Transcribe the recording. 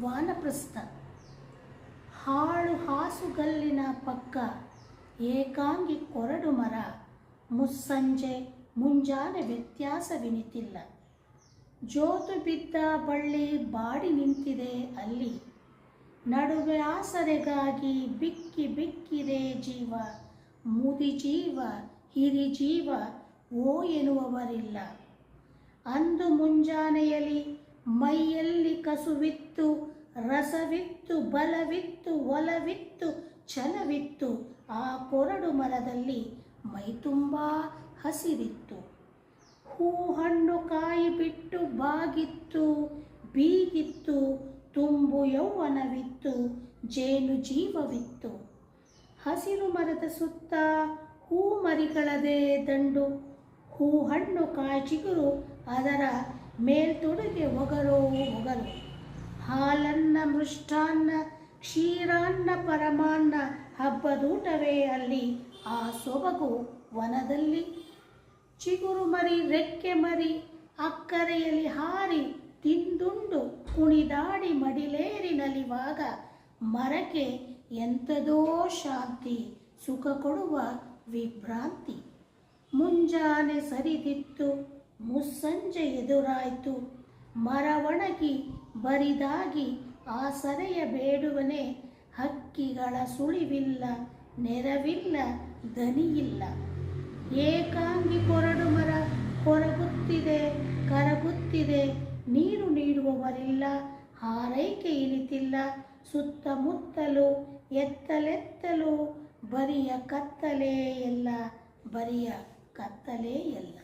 ವಾನಪ್ರಸ್ಥ. ಹಾಳು ಹಾಸುಗಲ್ಲಿನ ಪಕ್ಕ ಏಕಾಂಗಿ ಕೊರಡು ಮರ. ಮುಸ್ಸಂಜೆ ಮುಂಜಾನೆ ವ್ಯತ್ಯಾಸವೆನಿತಿಲ್ಲ. ಜೋತು ಬಿದ್ದ ಬಳ್ಳಿ ಬಾಡಿ ನಿಂತಿದೆ ಅಲ್ಲಿ. ನಡುವೆ ಆಸರೆಗಾಗಿ ಬಿಕ್ಕಿ ಬಿಕ್ಕಿದೆ ಜೀವ. ಮುದಿ ಜೀವ ಹಿರಿ ಜೀವ ಓ ಎನ್ನುವವರಿಲ್ಲ. ಅಂದು ಮುಂಜಾನೆಯಲ್ಲಿ ಮೈಯಲ್ಲಿ ಕಸುವಿತ್ತು, ರಸವಿತ್ತು, ಬಲವಿತ್ತು, ಒಲವಿತ್ತು, ಛಲವಿತ್ತು. ಆ ಕೊರಡು ಮರದಲ್ಲಿ ಮೈ ತುಂಬ ಹಸಿರಿತ್ತು. ಹೂ ಹಣ್ಣು ಕಾಯಿ ಬಿಟ್ಟು ಬಾಗಿತ್ತು, ಬೀಗಿತ್ತು. ತುಂಬು ಯೌವನವಿತ್ತು, ಜೇನು ಜೀವವಿತ್ತು. ಹಸಿರು ಮರದ ಸುತ್ತ ಹೂ ಮರಿಗಳದೇ ದಂಡು. ಹೂ ಹಣ್ಣು ಕಾಯಿ ಚಿಗುರು, ಅದರ ಮೇಲ್ತೊಡುಗೆ ಒಗರೋ ಒಗರು. ಹಾಲನ್ನ ಮೃಷ್ಟಾನ್ನ ಕ್ಷೀರಾನ್ನ ಪರಮಾನ್ನ ಹಬ್ಬದೂಟವೇ ಅಲ್ಲಿ ಆ ಸೊಬಗು ವನದಲ್ಲಿ. ಚಿಗುರು ಮರಿ ರೆಕ್ಕೆ ಮರಿ ಅಕ್ಕರೆಯಲ್ಲಿ ಹಾರಿ ತಿಂದುಂಡು ಕುಣಿದಾಡಿ ಮಡಿಲೇರಿ ನಲಿವಾಗ ಮರಕ್ಕೆ ಎಂಥದೋ ಶಾಂತಿ, ಸುಖ ಕೊಡುವ ವಿಭ್ರಾಂತಿ. ಮುಂಜಾನೆ ಸರಿದಿತ್ತು, ಮುಸ್ಸಂಜೆ ಎದುರಾಯ್ತು. ಮರ ಒಣಗಿ ಬರಿದಾಗಿ ಆ ಸರೆಯ ಬೇಡುವನೆ. ಹಕ್ಕಿಗಳ ಸುಳಿವಿಲ್ಲ, ನೆರವಿಲ್ಲ, ದನಿಯಿಲ್ಲ. ಏಕಾಂಗಿ ಕೊರಡು ಮರ ಕೊರಗುತ್ತಿದೆ, ಕರಗುತ್ತಿದೆ. ನೀರು ನೀಡುವವರಿಲ್ಲ, ಹಾರೈಕೆ ಇನಿತಿಲ್ಲ. ಸುತ್ತಮುತ್ತಲು ಎತ್ತಲೆತ್ತಲು ಬರಿಯ ಕತ್ತಲೇ ಎಲ್ಲ, ಬರಿಯ ಕತ್ತಲೇ ಎಲ್ಲ.